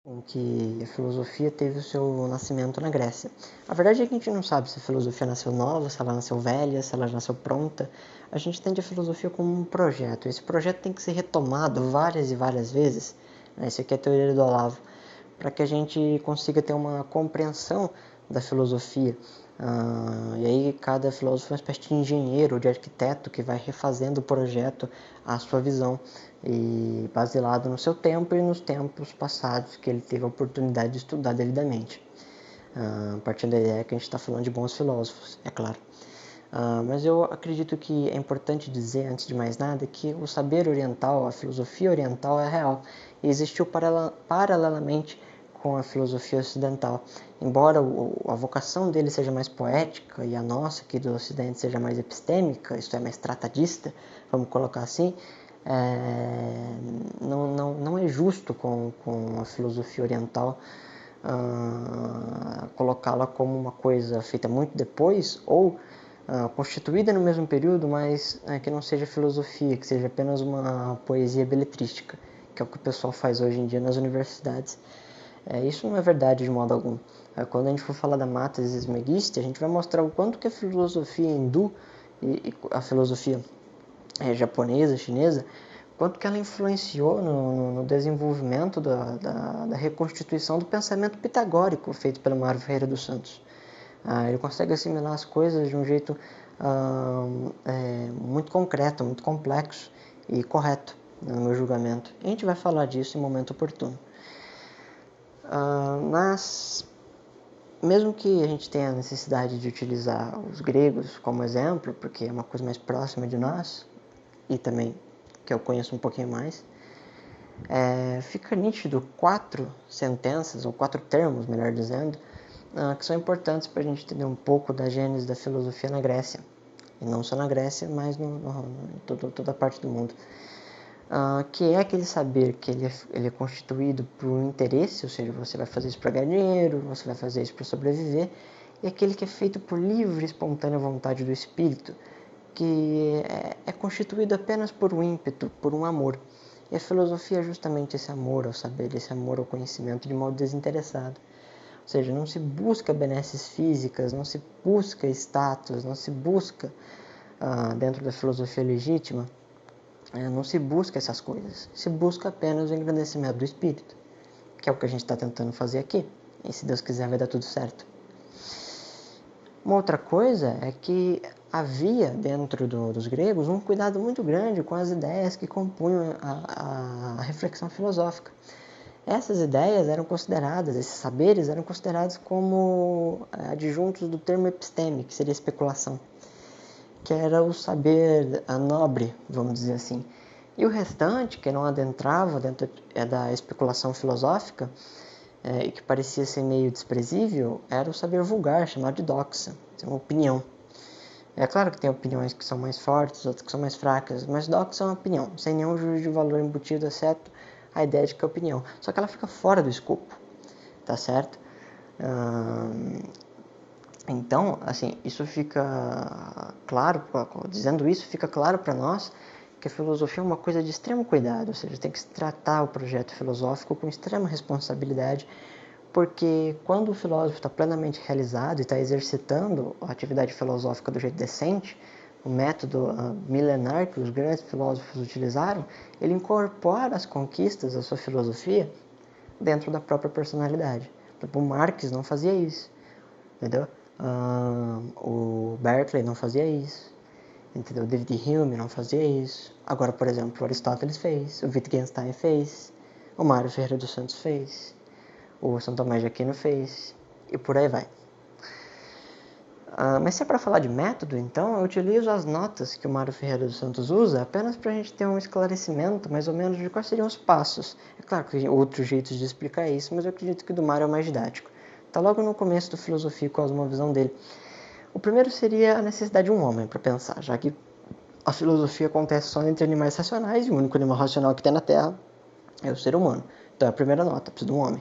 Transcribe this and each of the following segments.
em que a filosofia teve o seu nascimento na Grécia. A verdade é que a gente não sabe se a filosofia nasceu nova, se ela nasceu velha, se ela nasceu pronta. A gente entende a filosofia como um projeto. Esse projeto tem que ser retomado várias e várias vezes. Essa aqui é a teoria do Olavo, para que a gente consiga ter uma compreensão da filosofia. E aí cada filósofo é uma espécie de engenheiro, de arquiteto que vai refazendo o projeto à sua visão e baseado no seu tempo e nos tempos passados que ele teve a oportunidade de estudar devidamente. Partindo da ideia que a gente está falando de bons filósofos, é claro. Mas eu acredito que é importante dizer, antes de mais nada, que o saber oriental, a filosofia oriental é real e existiu paralelamente com a filosofia ocidental. Embora a vocação dele seja mais poética e a nossa aqui do Ocidente seja mais epistêmica, isto é, mais tratadista, vamos colocar assim, não é justo com a filosofia oriental colocá-la como uma coisa feita muito depois ou constituída no mesmo período, mas que não seja filosofia, que seja apenas uma poesia beletrística, que é o que o pessoal faz hoje em dia nas universidades. Isso não é verdade de modo algum. Quando a gente for falar da Matas Ismegisti, a gente vai mostrar o quanto que a filosofia hindu e a filosofia japonesa, chinesa, quanto que ela influenciou no desenvolvimento da reconstituição do pensamento pitagórico feito pelo Mário Ferreira dos Santos. Ele consegue assimilar as coisas de um jeito muito concreto, muito complexo e correto, no meu julgamento. E a gente vai falar disso em momento oportuno. Mas, mesmo que a gente tenha a necessidade de utilizar os gregos como exemplo, porque é uma coisa mais próxima de nós, e também que eu conheço um pouquinho mais, fica nítido 4 sentenças, ou 4 termos, melhor dizendo, que são importantes para a gente entender um pouco da gênese da filosofia na Grécia. E não só na Grécia, mas em toda a parte do mundo. Que é aquele saber que ele é constituído por interesse, ou seja, você vai fazer isso para ganhar dinheiro, você vai fazer isso para sobreviver, e aquele que é feito por livre e espontânea vontade do espírito, que é constituído apenas por um ímpeto, por um amor. E a filosofia é justamente esse amor ao saber, esse amor ao conhecimento de modo desinteressado. Ou seja, não se busca benesses físicas, não se busca status, não se busca, dentro da filosofia legítima, não se busca essas coisas. Se busca apenas o engrandecimento do espírito, que é o que a gente está tentando fazer aqui. E se Deus quiser vai dar tudo certo. Uma outra coisa é que havia dentro dos gregos um cuidado muito grande com as ideias que compunham a reflexão filosófica. Essas ideias eram consideradas, esses saberes eram considerados como adjuntos do termo episteme, que seria especulação, que era o saber nobre, vamos dizer assim. E o restante, que não adentrava dentro da especulação filosófica, e que parecia ser meio desprezível, era o saber vulgar, chamado de doxa, uma opinião. É claro que tem opiniões que são mais fortes, outras que são mais fracas, mas doxa é uma opinião, sem nenhum juízo de valor embutido, exceto a ideia de que é opinião. Só que ela fica fora do escopo, tá certo? Então, assim, isso fica claro, dizendo isso, fica claro para nós que a filosofia é uma coisa de extremo cuidado, ou seja, tem que se tratar o projeto filosófico com extrema responsabilidade, porque quando o filósofo está plenamente realizado e está exercitando a atividade filosófica do jeito decente, o método milenar que os grandes filósofos utilizaram, ele incorpora as conquistas da sua filosofia dentro da própria personalidade. Por exemplo, o Marx não fazia isso, entendeu? O Berkeley não fazia isso, entendeu? David Hume não fazia isso. Agora, por exemplo, o Aristóteles fez, o Wittgenstein fez, o Mário Ferreira dos Santos fez, o São Tomás de Aquino fez, e por aí vai. Mas se é para falar de método, então eu utilizo as notas que o Mário Ferreira dos Santos usa apenas para a gente ter um esclarecimento mais ou menos de quais seriam os passos. É claro que tem outros jeitos de explicar isso, mas eu acredito que o do Mário é o mais didático. Está logo no começo do Filosofia e Cosmovisão dele. O primeiro seria a necessidade de um homem para pensar, já que a filosofia acontece só entre animais racionais e o único animal racional que tem na Terra é o ser humano. Então é a primeira nota, precisa de um homem.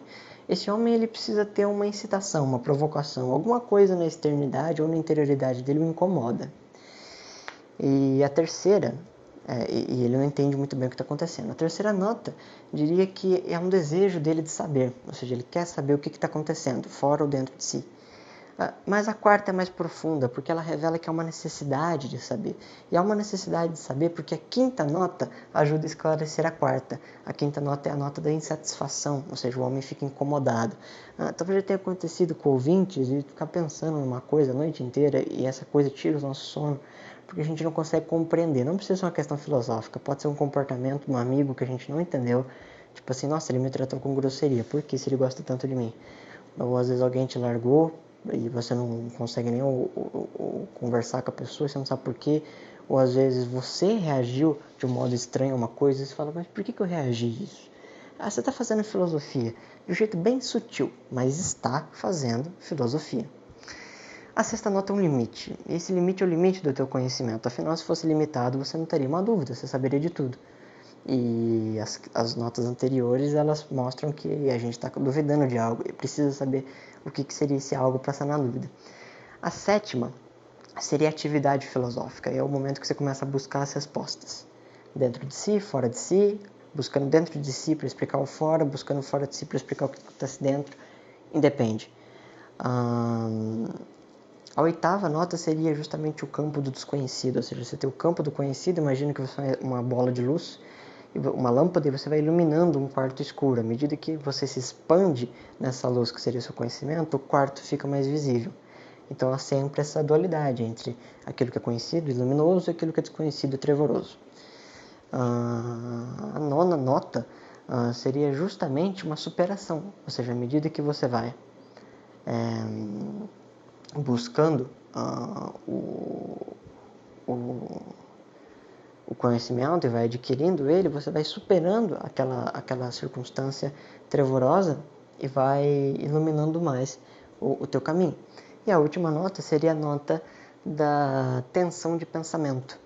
Esse homem ele precisa ter uma incitação, uma provocação, alguma coisa na externidade ou na interioridade dele o incomoda. E a terceira e ele não entende muito bem o que está acontecendo. A terceira nota, diria que é um desejo dele de saber, ou seja, ele quer saber o que está acontecendo, fora ou dentro de si. Mas a quarta é mais profunda, porque ela revela que há uma necessidade de saber. E há uma necessidade de saber porque a quinta nota ajuda a esclarecer a quarta. A quinta nota é a nota da insatisfação, ou seja, o homem fica incomodado. Talvez já tenha acontecido com ouvintes e ficar pensando numa coisa a noite inteira e essa coisa tira o nosso sono, porque a gente não consegue compreender. Não precisa ser uma questão filosófica, pode ser um comportamento de um amigo que a gente não entendeu. Tipo assim, nossa, ele me tratou com grosseria, por que se ele gosta tanto de mim? Ou às vezes alguém te largou e você não consegue nem conversar com a pessoa, você não sabe por quê. Ou às vezes você reagiu de um modo estranho a uma coisa e você fala, mas por que eu reagi isso? Você está fazendo filosofia de um jeito bem sutil, mas está fazendo filosofia. A sexta nota é um limite. Esse limite é o limite do teu conhecimento. Afinal, se fosse limitado, você não teria uma dúvida, você saberia de tudo. E as notas anteriores, elas mostram que a gente está duvidando de algo e precisa saber o que seria esse algo para sanar a dúvida. A sétima seria a atividade filosófica. É o momento que você começa a buscar as respostas. Dentro de si, fora de si, buscando dentro de si para explicar o fora, buscando fora de si para explicar o que acontece dentro. Independe. A oitava nota seria justamente o campo do desconhecido, ou seja, você tem o campo do conhecido, imagina que você é uma bola de luz, uma lâmpada, e você vai iluminando um quarto escuro. À medida que você se expande nessa luz que seria o seu conhecimento, o quarto fica mais visível. Então há sempre essa dualidade entre aquilo que é conhecido e luminoso e aquilo que é desconhecido e trevoroso. A nona nota seria justamente uma superação, ou seja, à medida que você vai buscando o conhecimento e vai adquirindo ele, você vai superando aquela circunstância trevorosa e vai iluminando mais o teu caminho. E a última nota seria a nota da tensão de pensamento,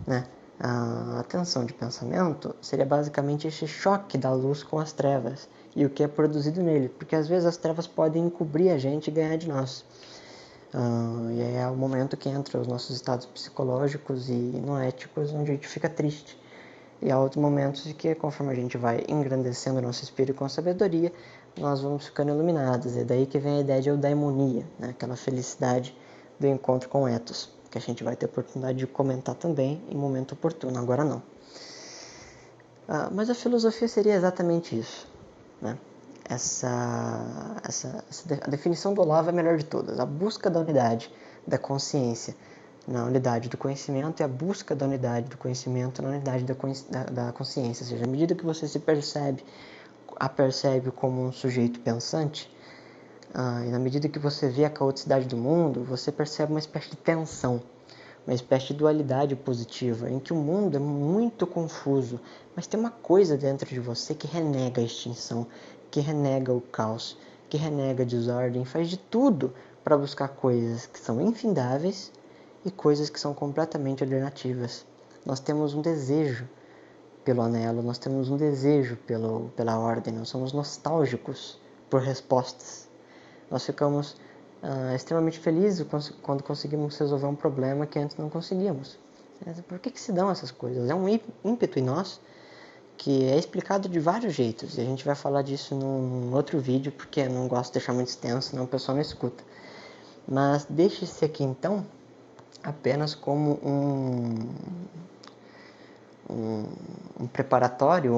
né? A tensão de pensamento seria basicamente esse choque da luz com as trevas e o que é produzido nele, porque às vezes as trevas podem encobrir a gente e ganhar de nós. E é o momento que entra os nossos estados psicológicos e não éticos, onde a gente fica triste. E há outros momentos em que, conforme a gente vai engrandecendo o nosso espírito com a sabedoria, nós vamos ficando iluminados. É daí que vem a ideia de eudaimonia, né? Aquela felicidade do encontro com o ethos, que a gente vai ter a oportunidade de comentar também em momento oportuno, agora não. Mas a filosofia seria exatamente isso, né? A definição do Olavo é a melhor de todas. A busca da unidade da consciência na unidade do conhecimento e a busca da unidade do conhecimento na unidade da consciência. Ou seja, à medida que você se percebe como um sujeito pensante, e na medida que você vê a caoticidade do mundo, você percebe uma espécie de tensão, uma espécie de dualidade positiva, em que o mundo é muito confuso, mas tem uma coisa dentro de você que renega a extinção, que renega o caos, que renega a desordem, faz de tudo para buscar coisas que são infindáveis e coisas que são completamente alternativas. Nós temos um desejo pelo anelo, nós temos um desejo pela ordem, nós somos nostálgicos por respostas. Nós ficamos extremamente felizes quando conseguimos resolver um problema que antes não conseguíamos. Por que se dão essas coisas? É um ímpeto em nós que é explicado de vários jeitos, e a gente vai falar disso num outro vídeo, porque eu não gosto de deixar muito extenso, senão o pessoal não escuta. Mas deixe-se aqui então apenas como um preparatório,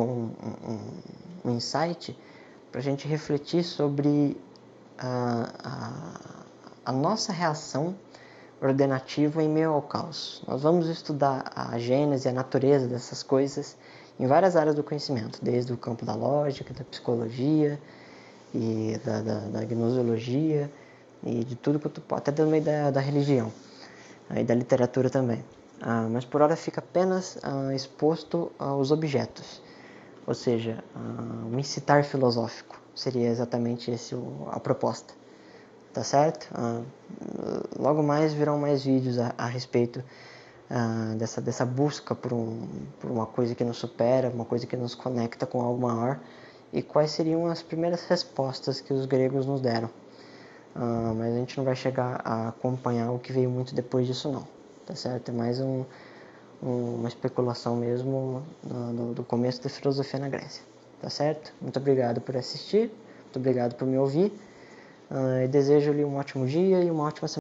um insight para a gente refletir sobre a nossa reação ordenativa em meio ao caos. Nós vamos estudar a gênese, a natureza dessas coisas em várias áreas do conhecimento, desde o campo da lógica, da psicologia e da gnosologia e de tudo que tu pode, até do meio da religião e da literatura também. Mas por hora fica apenas exposto aos objetos, ou seja, um incitar filosófico seria exatamente a proposta. Tá certo? Logo mais virão mais vídeos a respeito dessa busca por uma coisa que nos supera, uma coisa que nos conecta com algo maior, e quais seriam as primeiras respostas que os gregos nos deram. Mas a gente não vai chegar a acompanhar o que veio muito depois disso não, tá certo? É mais uma especulação mesmo do começo da filosofia na Grécia. Tá certo? Muito obrigado por assistir, muito obrigado por me ouvir. E desejo-lhe um ótimo dia e uma ótima semana.